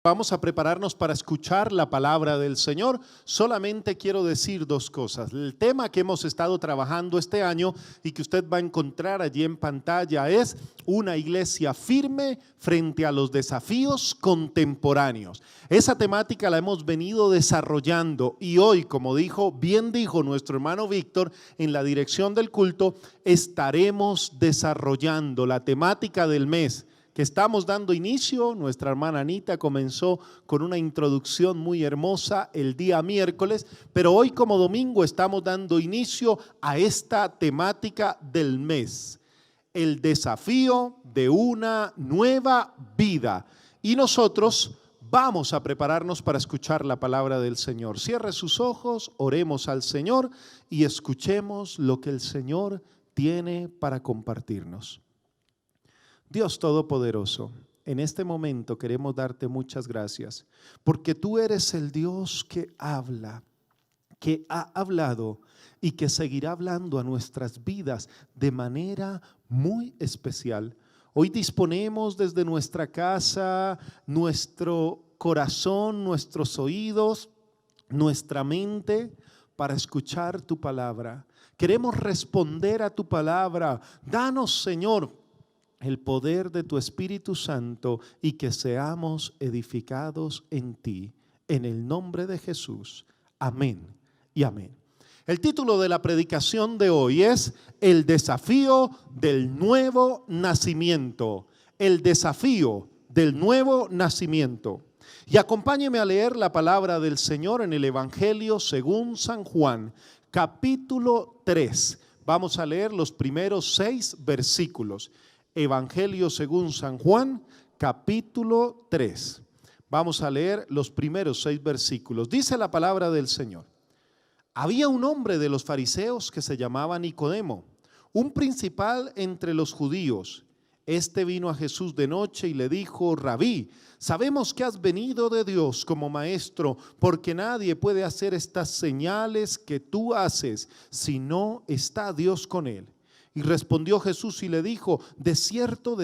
Vamos a prepararnos para escuchar la palabra del Señor. Solamente quiero decir dos cosas. El tema que hemos estado trabajando este año y que usted va a encontrar allí en pantalla es una iglesia firme frente a los desafíos contemporáneos. Esa temática la hemos venido desarrollando y hoy, como bien dijo nuestro hermano Víctor en la dirección del culto, estaremos desarrollando la temática del mes que estamos dando inicio. Nuestra hermana Anita comenzó con una introducción muy hermosa el día miércoles, pero hoy como domingo estamos dando inicio a esta temática del mes, el desafío de una nueva vida. Y nosotros vamos a prepararnos para escuchar la palabra del Señor. Cierre sus ojos, oremos al Señor y escuchemos lo que el Señor tiene para compartirnos. Dios Todopoderoso, en este momento queremos darte muchas gracias, porque tú eres el Dios que habla, que ha hablado y que seguirá hablando a nuestras vidas de manera muy especial. Hoy disponemos desde nuestra casa, nuestro corazón, nuestros oídos, nuestra mente para escuchar tu palabra. Queremos responder a tu palabra. Danos, Señor, el poder de tu Espíritu Santo y que seamos edificados en ti, en el nombre de Jesús. Amén y amén. El título de la predicación de hoy es El desafío del nuevo nacimiento. El desafío del nuevo nacimiento. Y acompáñeme a leer la palabra del Señor en el Evangelio según San Juan, capítulo 3. Vamos a leer los primeros 6 versículos. Evangelio según San Juan, capítulo 3. Vamos a leer los primeros 6 versículos. Dice la palabra del Señor. Había un hombre de los fariseos que se llamaba Nicodemo, un principal entre los judíos. Este vino a Jesús de noche y le dijo: Rabí, sabemos que has venido de Dios como maestro, porque nadie puede hacer estas señales que tú haces si no está Dios con él. Y respondió Jesús y le dijo: de cierto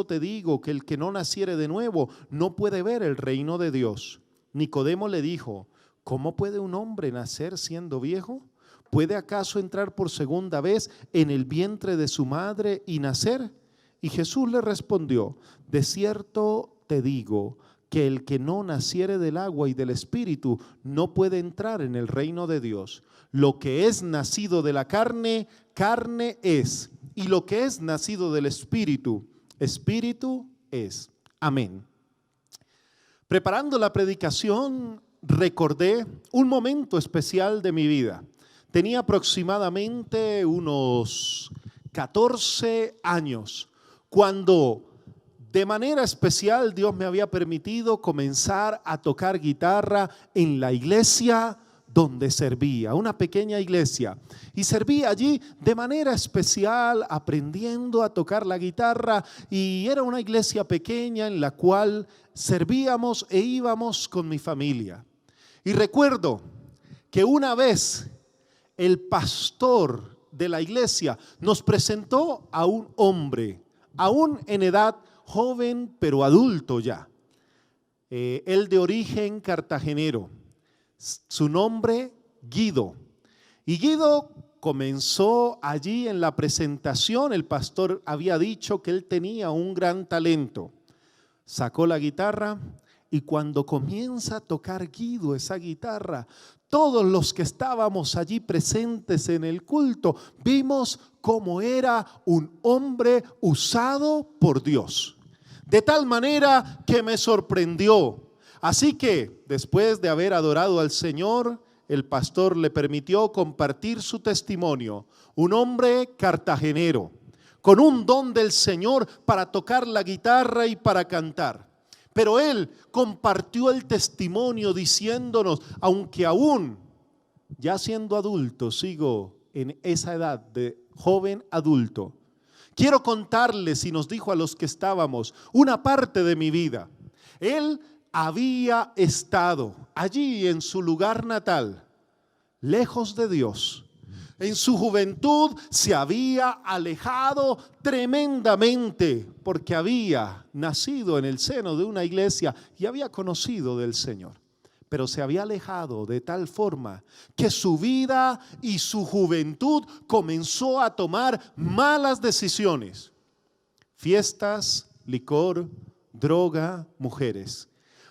te digo que el que no naciere de nuevo no puede ver el reino de Dios. Nicodemo le dijo: ¿cómo puede un hombre nacer siendo viejo? ¿Puede acaso entrar por segunda vez en el vientre de su madre y nacer? Y Jesús le respondió: de cierto te digo que el que no naciere del agua y del Espíritu no puede entrar en el reino de Dios. Lo que es nacido de la carne, carne es, y lo que es nacido del Espíritu, Espíritu es. Amén. Preparando la predicación, recordé un momento especial de mi vida. Tenía aproximadamente unos 14 años, cuando de manera especial Dios me había permitido comenzar a tocar guitarra en la iglesia donde servía, una pequeña iglesia, y servía allí de manera especial aprendiendo a tocar la guitarra, y era una iglesia pequeña en la cual servíamos e íbamos con mi familia. Y recuerdo que una vez el pastor de la iglesia nos presentó a un hombre, aún en edad joven pero adulto ya, él de origen cartagenero. Su nombre, Guido. Y Guido comenzó allí en la presentación. El pastor había dicho que él tenía un gran talento. Sacó la guitarra y cuando comienza a tocar Guido esa guitarra, todos los que estábamos allí presentes en el culto vimos cómo era un hombre usado por Dios. De tal manera que me sorprendió. Así que después de haber adorado al Señor, el pastor le permitió compartir su testimonio. Un hombre cartagenero, con un don del Señor para tocar la guitarra y para cantar. Pero él compartió el testimonio diciéndonos: aunque aún ya siendo adulto, sigo en esa edad de joven adulto, quiero contarles, y nos dijo a los que estábamos, una parte de mi vida. Él había estado allí en su lugar natal, lejos de Dios, en su juventud se había alejado tremendamente porque había nacido en el seno de una iglesia y había conocido del Señor. Pero se había alejado de tal forma que su vida y su juventud comenzó a tomar malas decisiones. Fiestas, licor, droga, mujeres.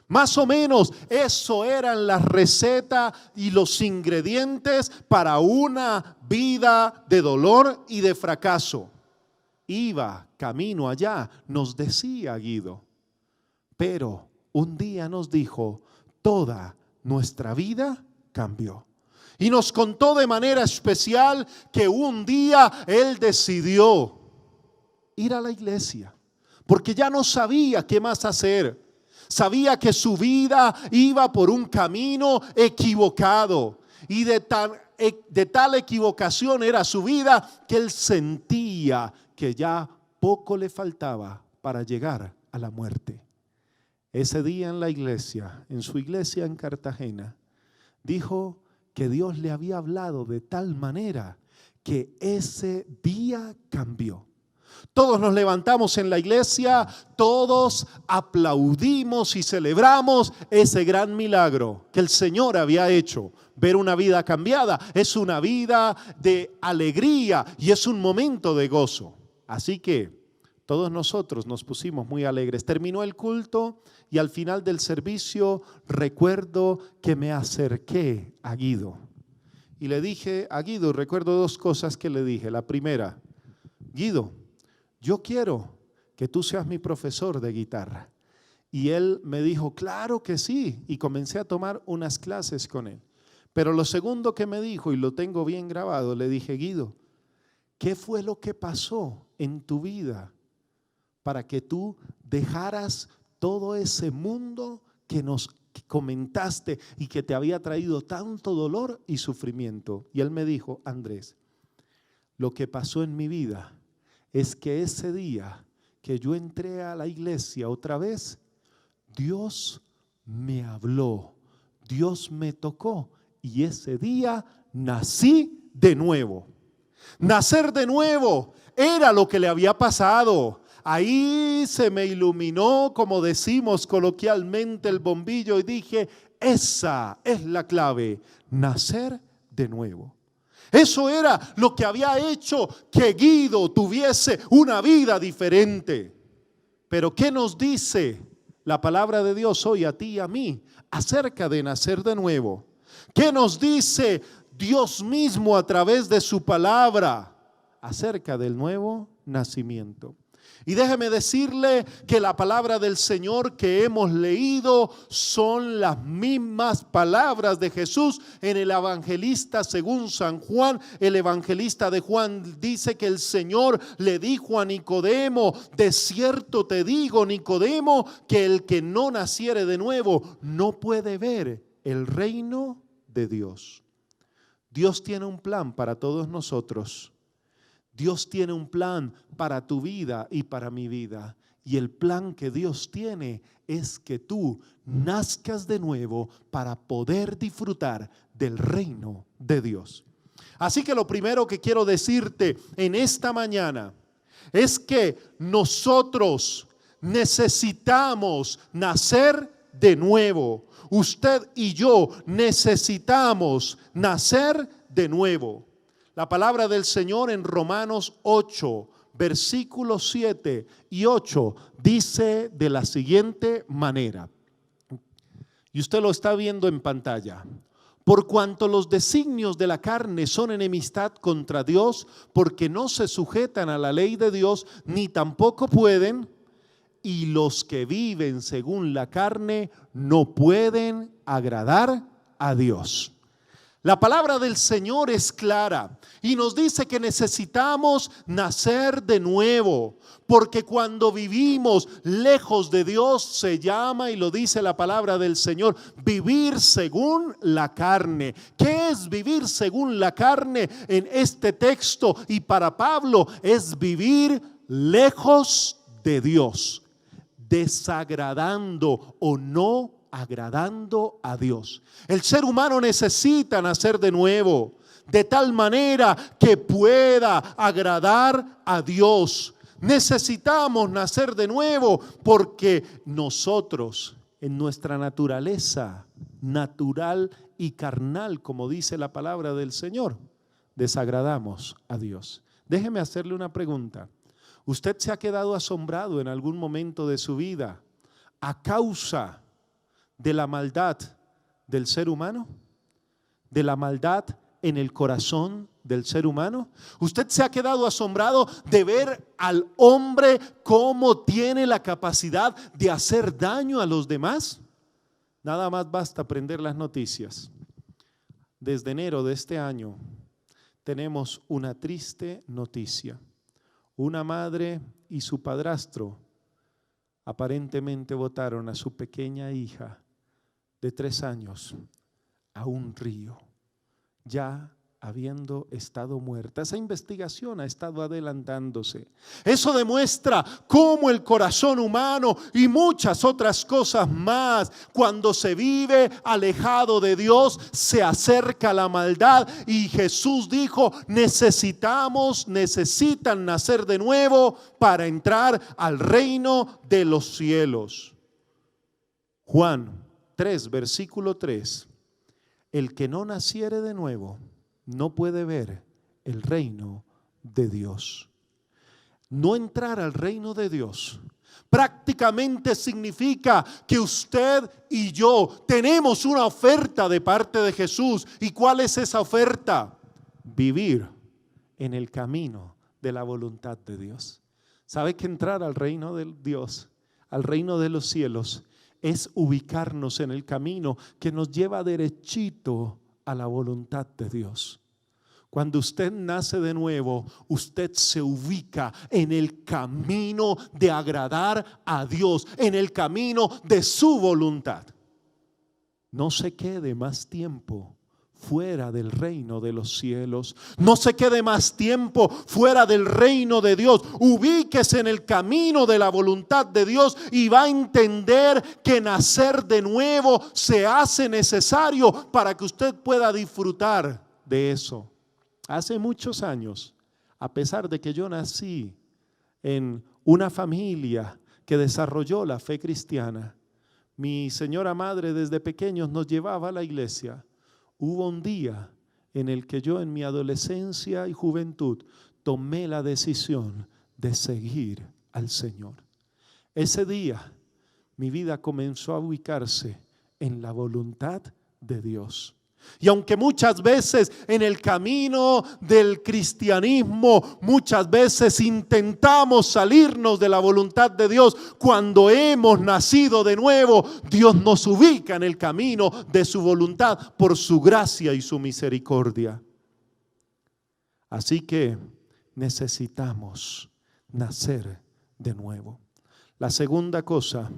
Más o menos eso eran las recetas y los ingredientes para una vida de dolor y de fracaso. Iba camino allá, nos decía Guido. Pero un día nos dijo, toda nuestra vida cambió. Y nos contó de manera especial que un día él decidió ir a la iglesia, porque ya no sabía qué más hacer. Sabía que su vida iba por un camino equivocado y de tal equivocación era su vida que él sentía que ya poco le faltaba para llegar a la muerte. Ese día en la iglesia, en su iglesia en Cartagena, dijo que Dios le había hablado de tal manera que ese día cambió. Todos nos levantamos en la iglesia, todos aplaudimos y celebramos ese gran milagro que el Señor había hecho. Ver una vida cambiada es una vida de alegría y es un momento de gozo. Así que todos nosotros nos pusimos muy alegres. Terminó el culto y al final del servicio recuerdo que me acerqué a Guido. Y le dije a Guido, recuerdo dos cosas que le dije. La primera, Guido, yo quiero que tú seas mi profesor de guitarra. Y él me dijo, claro que sí. Y comencé a tomar unas clases con él. Pero lo segundo que me dijo, y lo tengo bien grabado, le dije, Guido, ¿qué fue lo que pasó en tu vida para que tú dejaras todo ese mundo que nos comentaste y que te había traído tanto dolor y sufrimiento? Y él me dijo, Andrés, lo que pasó en mi vida es que ese día que yo entré a la iglesia otra vez, Dios me habló, Dios me tocó y ese día nací de nuevo. Nacer de nuevo era lo que le había pasado. Ahí se me iluminó, como decimos coloquialmente, el bombillo y dije, esa es la clave, nacer de nuevo. Eso era lo que había hecho que Guido tuviese una vida diferente. Pero ¿qué nos dice la palabra de Dios hoy a ti y a mí acerca de nacer de nuevo? ¿Qué nos dice Dios mismo a través de su palabra acerca del nuevo nacimiento? Y déjeme decirle que la palabra del Señor que hemos leído son las mismas palabras de Jesús en el evangelista según San Juan. El evangelista de Juan dice que el Señor le dijo a Nicodemo, de cierto te digo, Nicodemo, que el que no naciere de nuevo no puede ver el reino de Dios. Dios tiene un plan para todos nosotros. Dios tiene un plan para tu vida y para mi vida. Y el plan que Dios tiene es que tú nazcas de nuevo para poder disfrutar del reino de Dios. Así que lo primero que quiero decirte en esta mañana es que nosotros necesitamos nacer de nuevo. Usted y yo necesitamos nacer de nuevo. La palabra del Señor en Romanos 8, versículos 7 y 8 dice de la siguiente manera, y usted lo está viendo en pantalla: por cuanto los designios de la carne son enemistad contra Dios, porque no se sujetan a la ley de Dios, ni tampoco pueden, y los que viven según la carne no pueden agradar a Dios. La palabra del Señor es clara y nos dice que necesitamos nacer de nuevo, porque cuando vivimos lejos de Dios se llama, y lo dice la palabra del Señor, vivir según la carne. ¿Qué es vivir según la carne en este texto? Y para Pablo es vivir lejos de Dios, desagradando o no agradando a Dios. El ser humano necesita nacer de nuevo. de tal manera que pueda agradar a Dios. Necesitamos nacer de nuevo porque nosotros en nuestra naturaleza natural y carnal, como dice la palabra del Señor, desagradamos a Dios. Déjeme hacerle una pregunta. ¿Usted se ha quedado asombrado en algún momento de su vida a causa de la maldad del ser humano? ¿De la maldad en el corazón del ser humano? ¿Usted se ha quedado asombrado de ver al hombre cómo tiene la capacidad de hacer daño a los demás? Nada más basta prender las noticias. Desde enero de este año tenemos una triste noticia. Una madre y su padrastro aparentemente botaron a su pequeña hija de 3 años a un río, ya habiendo estado muerta. Esa investigación ha estado adelantándose. Eso demuestra cómo el corazón humano y muchas otras cosas más, cuando se vive alejado de Dios, se acerca la maldad. Y Jesús dijo, necesitan nacer de nuevo para entrar al reino de los cielos. Juan 3, versículo 3. El que no naciere de nuevo no puede ver el reino de Dios. No entrar al reino de Dios prácticamente significa que usted y yo tenemos una oferta de parte de Jesús. ¿Y cuál es esa oferta? Vivir en el camino de la voluntad de Dios. ¿Sabe que entrar al reino de Dios, al reino de los cielos, es ubicarnos en el camino que nos lleva derechito a la voluntad de Dios? Cuando usted nace de nuevo, usted se ubica en el camino de agradar a Dios, en el camino de su voluntad. No se quede más tiempo fuera del reino de los cielos. No se quede más tiempo fuera del reino de Dios. Ubíquese en el camino de la voluntad de Dios y va a entender que nacer de nuevo se hace necesario para que usted pueda disfrutar de eso. Hace muchos años, a pesar de que yo nací en una familia que desarrolló la fe cristiana, mi señora madre desde pequeños nos llevaba a la iglesia. Hubo un día en el que yo en mi adolescencia y juventud tomé la decisión de seguir al Señor. Ese día mi vida comenzó a ubicarse en la voluntad de Dios. Y aunque muchas veces en el camino del cristianismo, muchas veces intentamos salirnos de la voluntad de Dios, cuando hemos nacido de nuevo, Dios nos ubica en el camino de su voluntad por su gracia y su misericordia. Así que necesitamos nacer de nuevo. La segunda cosa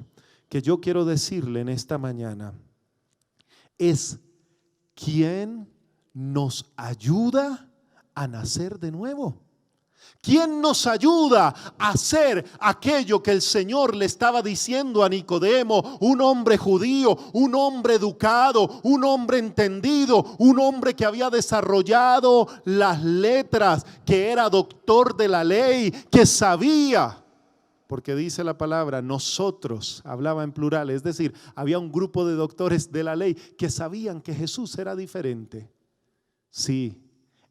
que yo quiero decirle en esta mañana es: ¿quién nos ayuda a nacer de nuevo? ¿Quién nos ayuda a hacer aquello que el Señor le estaba diciendo a Nicodemo? Un hombre judío, un hombre educado, un hombre entendido, un hombre que había desarrollado las letras, que era doctor de la ley, que sabía. Porque dice la palabra, nosotros, hablaba en plural, es decir, había un grupo de doctores de la ley que sabían que Jesús era diferente. Sí,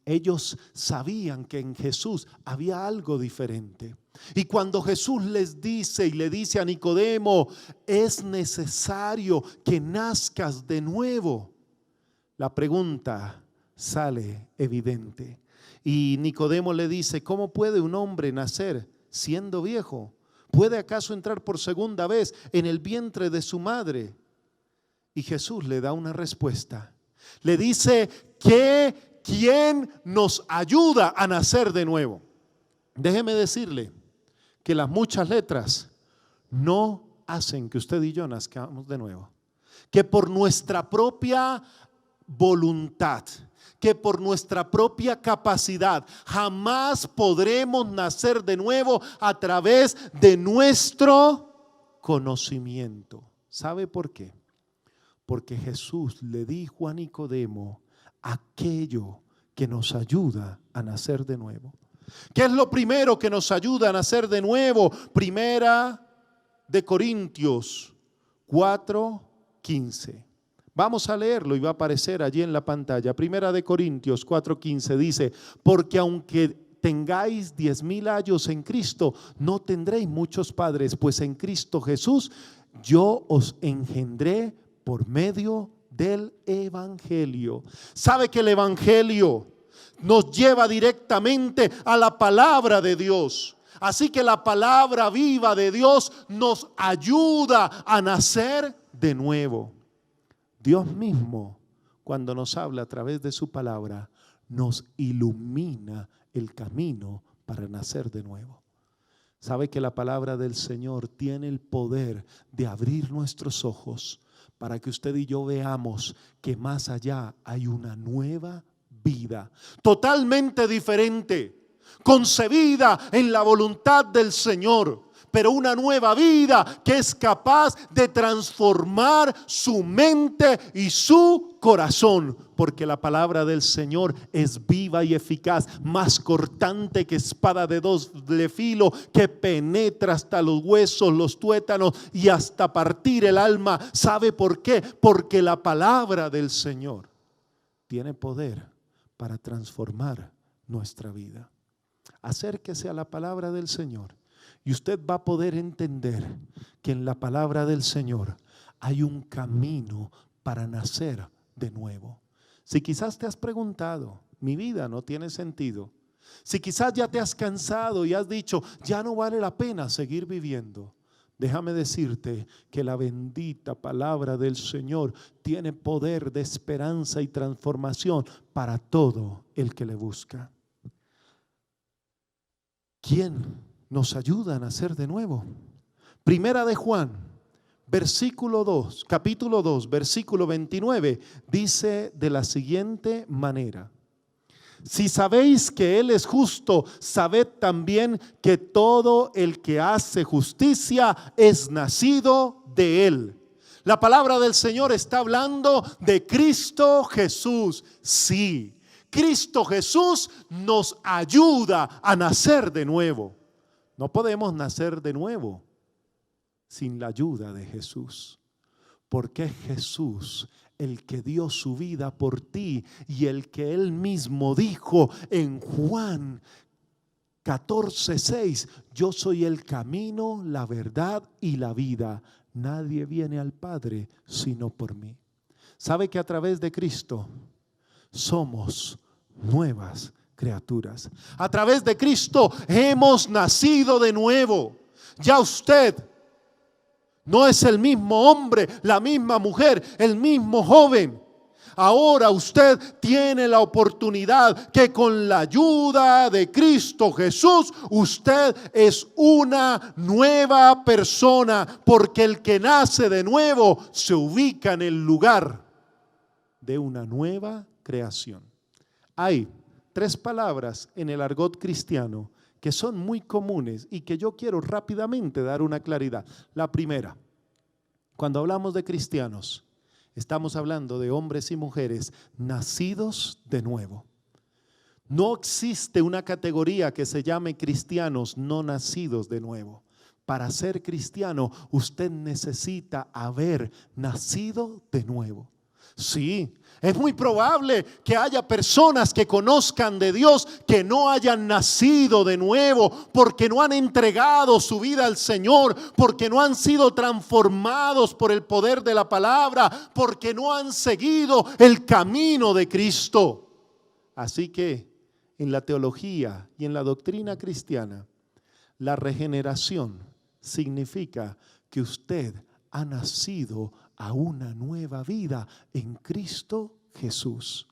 ellos sabían que en Jesús había algo diferente. Y cuando Jesús les dice y le dice a Nicodemo, es necesario que nazcas de nuevo, la pregunta sale evidente. Y Nicodemo le dice, ¿cómo puede un hombre nacer siendo viejo? ¿Puede acaso entrar por segunda vez en el vientre de su madre? Y Jesús le da una respuesta. Le dice que ¿quién nos ayuda a nacer de nuevo? Déjeme decirle que las muchas letras no hacen que usted y yo nazcamos de nuevo. Que por nuestra propia voluntad, que por nuestra propia capacidad jamás podremos nacer de nuevo a través de nuestro conocimiento. ¿Sabe por qué? Porque Jesús le dijo a Nicodemo aquello que nos ayuda a nacer de nuevo. ¿Qué es lo primero que nos ayuda a nacer de nuevo? Primera de Corintios 4:15. Vamos a leerlo y va a aparecer allí en la pantalla. Primera de Corintios 4:15 dice: porque aunque tengáis 10,000 años en Cristo, no tendréis muchos padres, pues en Cristo Jesús yo os engendré por medio del Evangelio. ¿Sabe que el Evangelio nos lleva directamente a la palabra de Dios? Así que la palabra viva de Dios nos ayuda a nacer de nuevo. Dios mismo, cuando nos habla a través de su palabra, nos ilumina el camino para nacer de nuevo. ¿Sabe que la palabra del Señor tiene el poder de abrir nuestros ojos para que usted y yo veamos que más allá hay una nueva vida, totalmente diferente, concebida en la voluntad del Señor, pero una nueva vida que es capaz de transformar su mente y su corazón, porque la palabra del Señor es viva y eficaz, más cortante que espada de doble filo, que penetra hasta los huesos, los tuétanos y hasta partir el alma. ¿Sabe por qué? Porque la palabra del Señor tiene poder para transformar nuestra vida. Acérquese a la palabra del Señor y usted va a poder entender que en la palabra del Señor hay un camino para nacer de nuevo. Si quizás te has preguntado, mi vida no tiene sentido. Si quizás ya te has cansado y has dicho, ya no vale la pena seguir viviendo. Déjame decirte que la bendita palabra del Señor tiene poder de esperanza y transformación para todo el que le busca. ¿Quién nos ayuda a nacer de nuevo? Primera de Juan, capítulo 2, versículo 29, dice de la siguiente manera: si sabéis que Él es justo, sabed también que todo el que hace justicia es nacido de Él. La palabra del Señor está hablando de Cristo Jesús. Sí, Cristo Jesús nos ayuda a nacer de nuevo. No podemos nacer de nuevo sin la ayuda de Jesús, porque es Jesús el que dio su vida por ti y el que Él mismo dijo en Juan 14:6: yo soy el camino, la verdad y la vida. Nadie viene al Padre sino por mí. ¿Sabe que a través de Cristo somos nuevas criaturas? A través de Cristo hemos nacido de nuevo. Ya usted no es el mismo hombre, la misma mujer, el mismo joven. Ahora usted tiene la oportunidad que con la ayuda de Cristo Jesús usted es una nueva persona, porque el que nace de nuevo se ubica en el lugar de una nueva creación. Hay 3 palabras en el argot cristiano que son muy comunes y que yo quiero rápidamente dar una claridad. La primera, cuando hablamos de cristianos, estamos hablando de hombres y mujeres nacidos de nuevo. No existe una categoría que se llame cristianos no nacidos de nuevo. Para ser cristiano, usted necesita haber nacido de nuevo. Sí, es muy probable que haya personas que conozcan de Dios que no hayan nacido de nuevo, porque no han entregado su vida al Señor, porque no han sido transformados por el poder de la palabra, porque no han seguido el camino de Cristo. Así que en la teología y en la doctrina cristiana, la regeneración significa que usted ha nacido a una nueva vida en Cristo Jesús.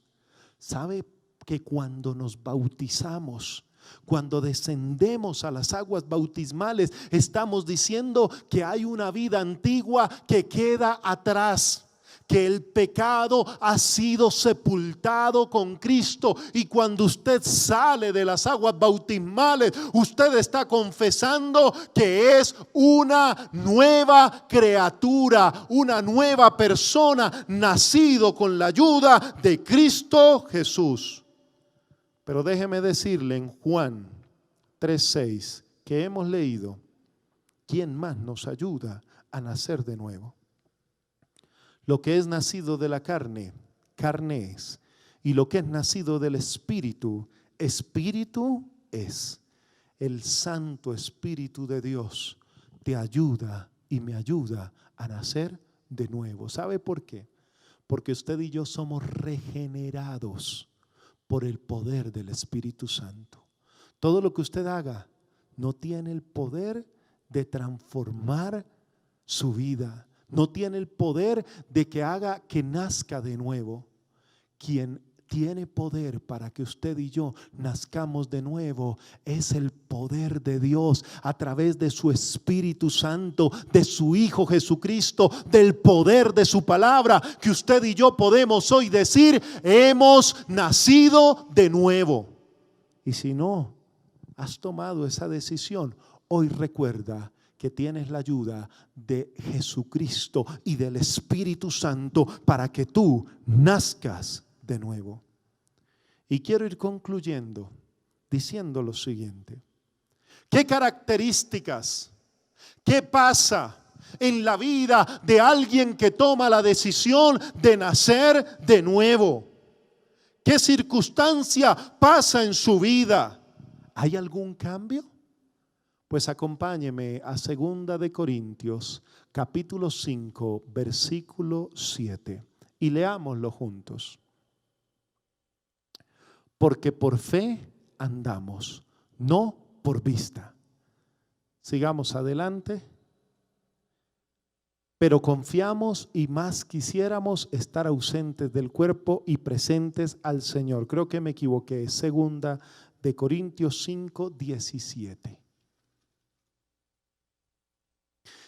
¿Sabe que cuando nos bautizamos, cuando descendemos a las aguas bautismales, estamos diciendo que hay una vida antigua que queda atrás? Que el pecado ha sido sepultado con Cristo, y cuando usted sale de las aguas bautismales, usted está confesando que es una nueva criatura, una nueva persona, nacido con la ayuda de Cristo Jesús. Pero déjeme decirle en Juan 3:6 que hemos leído, ¿quién más nos ayuda a nacer de nuevo? Lo que es nacido de la carne, carne es. Y lo que es nacido del Espíritu, Espíritu es. El Santo Espíritu de Dios te ayuda y me ayuda a nacer de nuevo. ¿Sabe por qué? Porque usted y yo somos regenerados por el poder del Espíritu Santo. Todo lo que usted haga no tiene el poder de transformar su vida. No tiene el poder de que haga que nazca de nuevo. Quien tiene poder para que usted y yo nazcamos de nuevo es el poder de Dios a través de su Espíritu Santo, de su Hijo Jesucristo, del poder de su palabra, que usted y yo podemos hoy decir, hemos nacido de nuevo. Y si no has tomado esa decisión, hoy recuerda que tienes la ayuda de Jesucristo y del Espíritu Santo para que tú nazcas de nuevo. Y quiero ir concluyendo diciendo lo siguiente: ¿qué características, qué pasa en la vida de alguien que toma la decisión de nacer de nuevo? ¿Qué circunstancia pasa en su vida? ¿Hay algún cambio? Pues acompáñeme a 2 de Corintios, capítulo 5, versículo 7, y leámoslo juntos. Porque por fe andamos, no por vista. Sigamos adelante. Pero confiamos y más quisiéramos estar ausentes del cuerpo y presentes al Señor. Creo que me equivoqué. 2 de Corintios 5, 17.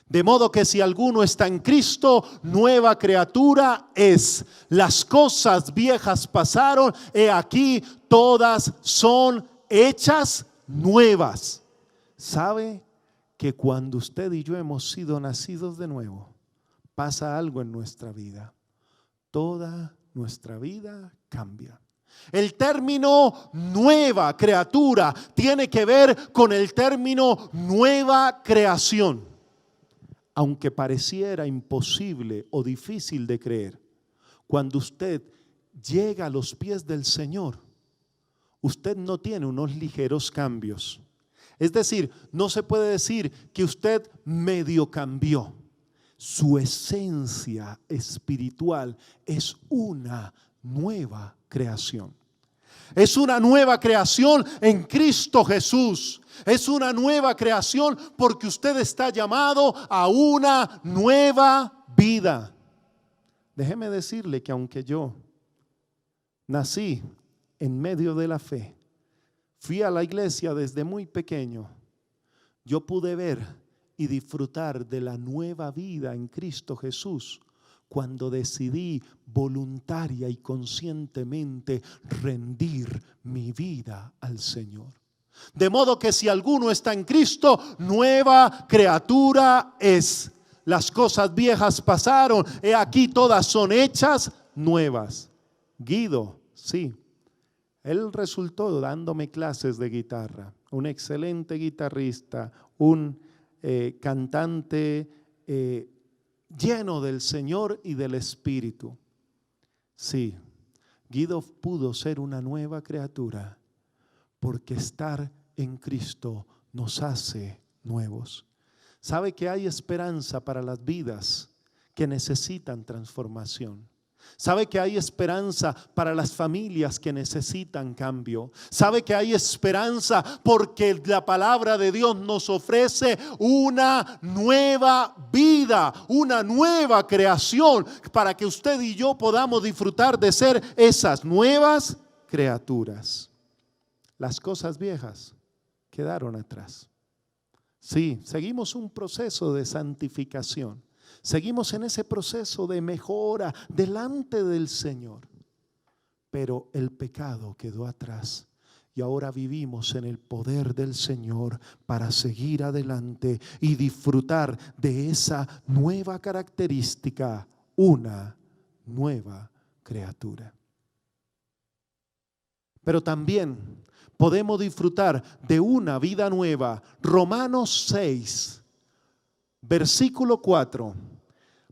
De modo que si alguno está en Cristo, nueva criatura es. Las cosas viejas pasaron, he aquí todas son hechas nuevas. ¿Sabe que cuando usted y yo hemos sido nacidos de nuevo, pasa algo en nuestra vida? Toda nuestra vida cambia. El término nueva criatura tiene que ver con el término nueva creación. Aunque pareciera imposible o difícil de creer, cuando usted llega a los pies del Señor, usted no tiene unos ligeros cambios. Es decir, no se puede decir que usted medio cambió. Su esencia espiritual es una nueva creación. Es una nueva creación en Cristo Jesús. Es una nueva creación porque usted está llamado a una nueva vida. Déjeme decirle que aunque yo nací en medio de la fe, fui a la iglesia desde muy pequeño, yo pude ver y disfrutar de la nueva vida en Cristo Jesús cuando decidí voluntaria y conscientemente rendir mi vida al Señor. De modo que si alguno está en Cristo, nueva criatura es. Las cosas viejas pasaron, he aquí todas son hechas nuevas. Guido, sí, él resultó dándome clases de guitarra, un excelente guitarrista, un cantante lleno del Señor y del Espíritu. Sí, Guido pudo ser una nueva criatura porque estar en Cristo nos hace nuevos. ¿Sabe que hay esperanza para las vidas que necesitan transformación? ¿Sabe que hay esperanza para las familias que necesitan cambio? ¿Sabe que hay esperanza porque la palabra de Dios nos ofrece una nueva vida, una nueva creación para que usted y yo podamos disfrutar de ser esas nuevas criaturas? Las cosas viejas quedaron atrás. Sí, seguimos un proceso de santificación. Seguimos en ese proceso de mejora delante del Señor. Pero el pecado quedó atrás y ahora vivimos en el poder del Señor para seguir adelante y disfrutar de esa nueva característica, una nueva criatura. pero también podemos disfrutar de una vida nueva. Romanos 6, versículo 4.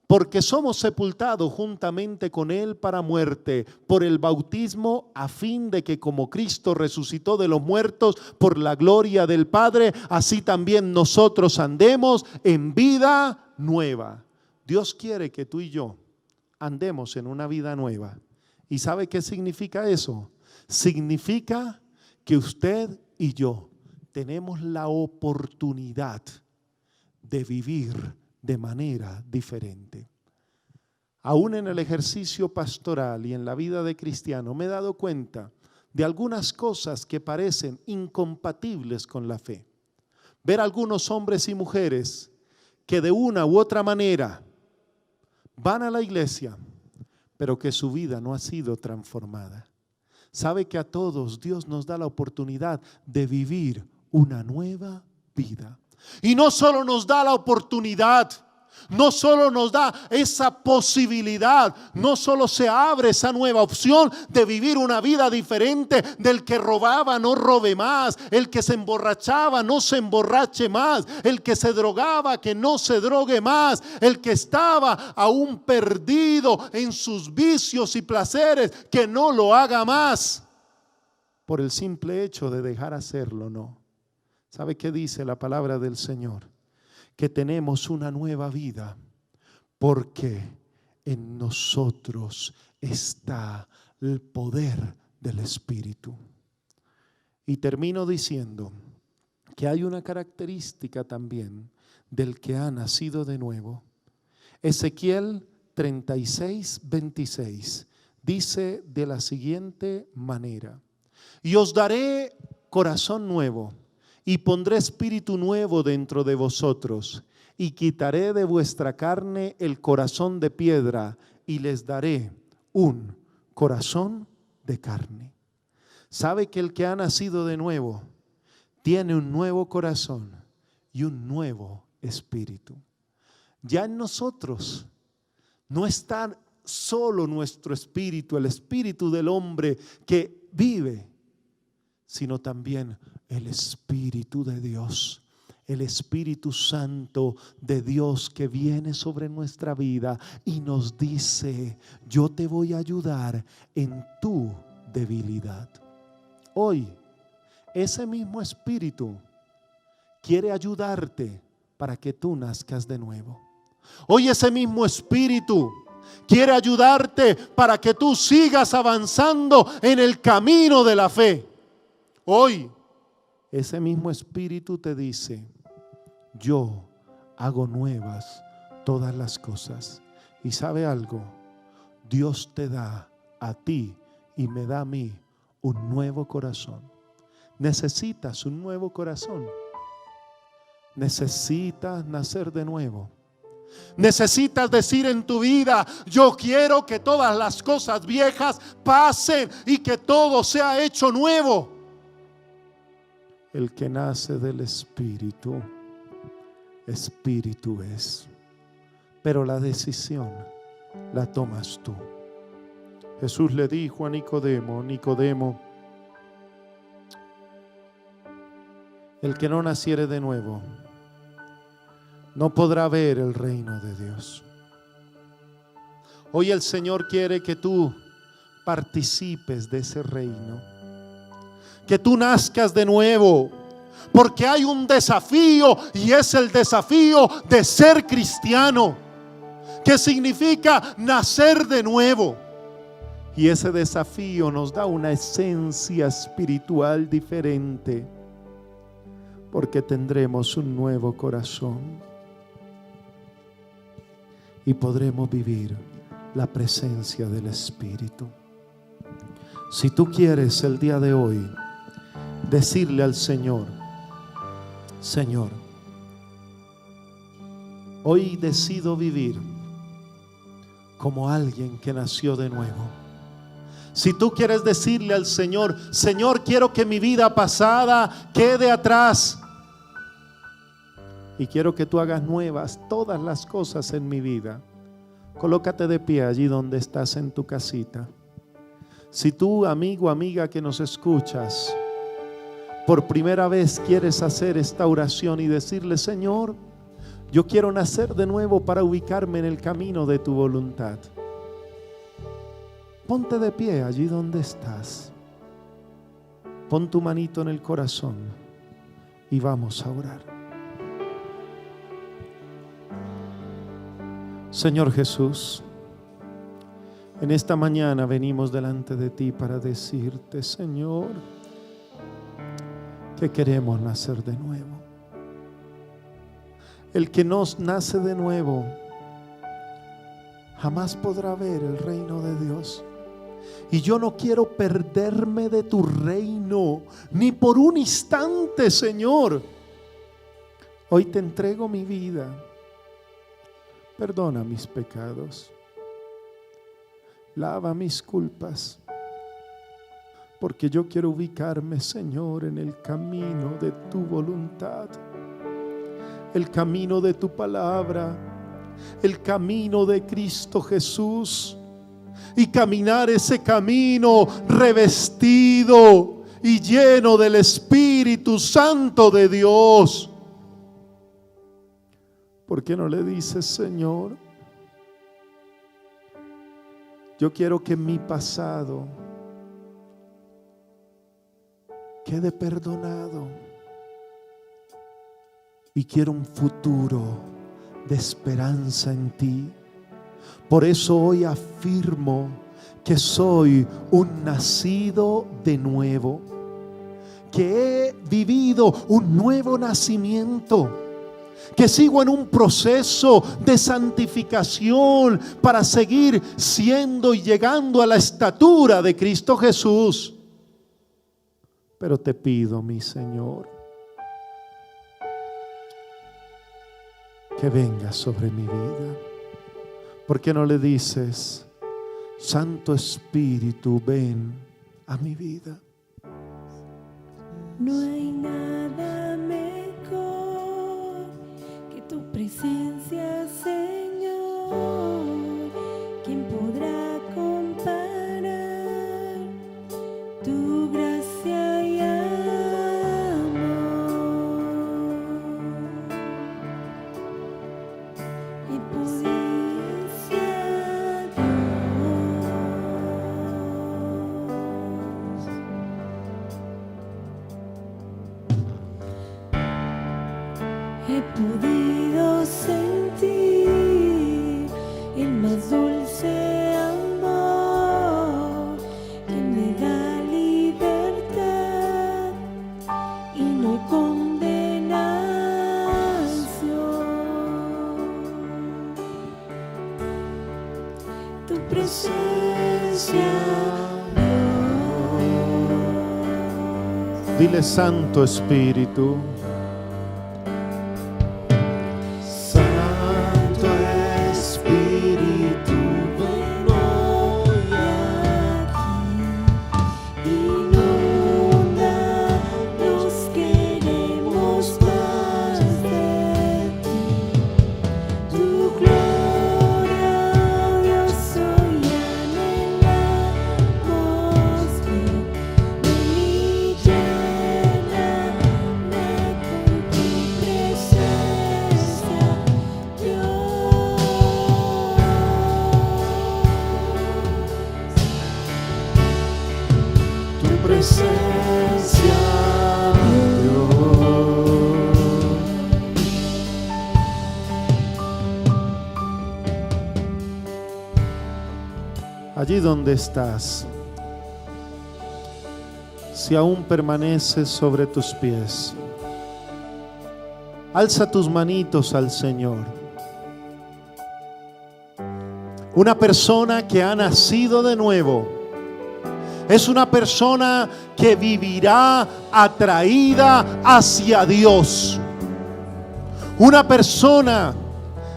Porque somos sepultados juntamente con Él para muerte por el bautismo, a fin de que como Cristo resucitó de los muertos por la gloria del Padre, así también nosotros andemos en vida nueva. Dios quiere que tú y yo andemos en una vida nueva. ¿Y sabe qué significa eso? Significa que usted y yo tenemos la oportunidad de vivir de manera diferente. Aún en el ejercicio pastoral y en la vida de cristiano me he dado cuenta de algunas cosas que parecen incompatibles con la fe. Ver algunos hombres y mujeres que de una u otra manera van a la iglesia, pero que su vida no ha sido transformada. Sabe que a todos Dios nos da la oportunidad de vivir una nueva vida. Y no solo nos da la oportunidad, no solo nos da esa posibilidad, no solo se abre esa nueva opción de vivir una vida diferente. Del que robaba no robe más, el que se emborrachaba no se emborrache más, el que se drogaba que no se drogue más, el que estaba aún perdido en sus vicios y placeres que no lo haga más por el simple hecho de dejar hacerlo. No. ¿Sabe qué dice la palabra del Señor? Que tenemos una nueva vida porque en nosotros está el poder del Espíritu. Y termino diciendo que hay una característica también del que ha nacido de nuevo. Ezequiel 36, 26 dice de la siguiente manera: y os daré corazón nuevo, y pondré espíritu nuevo dentro de vosotros, y quitaré de vuestra carne el corazón de piedra, y les daré un corazón de carne. ¿Sabe que el que ha nacido de nuevo tiene un nuevo corazón y un nuevo espíritu? Ya en nosotros no está solo nuestro espíritu, el espíritu del hombre que vive, sino también el Espíritu de Dios, el Espíritu Santo de Dios que viene sobre nuestra vida y nos dice: yo te voy a ayudar en tu debilidad. Hoy, ese mismo Espíritu quiere ayudarte para que tú nazcas de nuevo. Hoy ese mismo Espíritu quiere ayudarte para que tú sigas avanzando en el camino de la fe. Hoy ese mismo Espíritu te dice: yo hago nuevas todas las cosas. Y sabe algo, Dios te da a ti y me da a mí un nuevo corazón. Necesitas un nuevo corazón. Necesitas nacer de nuevo. Necesitas decir en tu vida: yo quiero que todas las cosas viejas pasen y que todo sea hecho nuevo. El que nace del Espíritu, Espíritu es. Pero la decisión la tomas tú. Jesús le dijo a Nicodemo: Nicodemo, el que no naciere de nuevo no podrá ver el reino de Dios. Hoy el Señor quiere que tú participes de ese reino, que tú nazcas de nuevo, porque hay un desafío, y es el desafío de ser cristiano, que significa nacer de nuevo. Y ese desafío nos da una esencia espiritual diferente, porque tendremos un nuevo corazón y podremos vivir la presencia del Espíritu. Si tú quieres el día de hoy decirle al Señor: Señor, hoy decido vivir como alguien que nació de nuevo. Si tú quieres decirle al Señor: Señor, quiero que mi vida pasada quede atrás y quiero que tú hagas nuevas todas las cosas en mi vida, colócate de pie allí donde estás en tu casita. Si tú, amigo, amiga que nos escuchas, por primera vez quieres hacer esta oración y decirle: Señor, yo quiero nacer de nuevo para ubicarme en el camino de tu voluntad. Ponte de pie allí donde estás. Pon tu manito en el corazón y vamos a orar. Señor Jesús, en esta mañana venimos delante de ti para decirte, Señor, que queremos nacer de nuevo. El que no nace de nuevo jamás podrá ver el reino de Dios. Y yo no quiero perderme de tu reino ni por un instante, Señor. Hoy te entrego mi vida. Perdona mis pecados. Lava mis culpas. Porque yo quiero ubicarme, Señor, en el camino de tu voluntad. El camino de tu palabra. El camino de Cristo Jesús. Y caminar ese camino revestido y lleno del Espíritu Santo de Dios. ¿Por qué no le dices, Señor? Yo quiero que mi pasado quede perdonado y quiero un futuro de esperanza en ti. Por eso hoy afirmo que soy un nacido de nuevo, que he vivido un nuevo nacimiento, que sigo en un proceso de santificación para seguir siendo y llegando a la estatura de Cristo Jesús. Pero te pido, mi Señor, que vengas sobre mi vida. ¿Por qué no le dices: Santo Espíritu, ven a mi vida? No hay nada mejor que tu presencia, Señor. ¿Quién podrá comparar tu gracia y amor? Y he podido sentir el más dulce amor que me da libertad y no condenación. Tu presencia, Dios. Dile: Santo Espíritu. Allí donde estás, si aún permaneces sobre tus pies, alza tus manitos al Señor. Una persona que ha nacido de nuevo es una persona que vivirá atraída hacia Dios. Una persona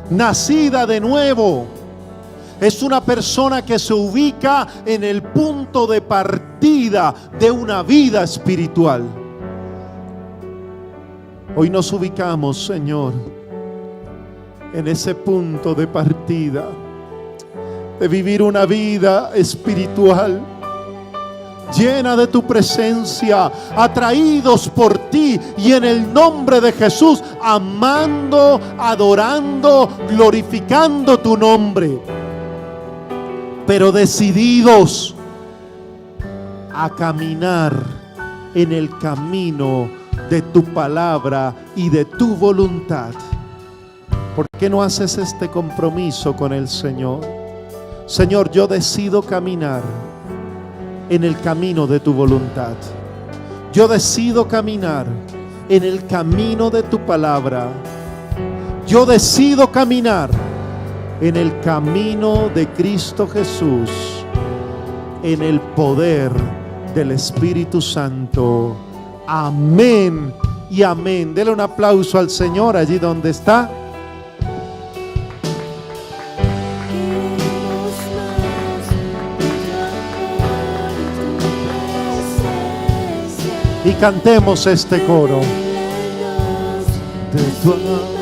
nacida de nuevo es una persona que se ubica en el punto de partida de una vida espiritual. Hoy nos ubicamos, Señor, en ese punto de partida de vivir una vida espiritual llena de tu presencia, atraídos por ti y en el nombre de Jesús, amando, adorando, glorificando tu nombre, pero decididos a caminar en el camino de tu palabra y de tu voluntad. ¿Por qué no haces este compromiso con el Señor? Señor, yo decido caminar en el camino de tu voluntad. Yo decido caminar en el camino de tu palabra. Yo decido caminar en el camino de Cristo Jesús, en el poder del Espíritu Santo. Amén y amén. Dele un aplauso al Señor allí donde está. Y cantemos este coro. De tu amor.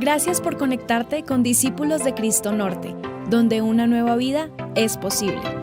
Gracias por conectarte con Discípulos de Cristo Norte, donde una nueva vida es posible.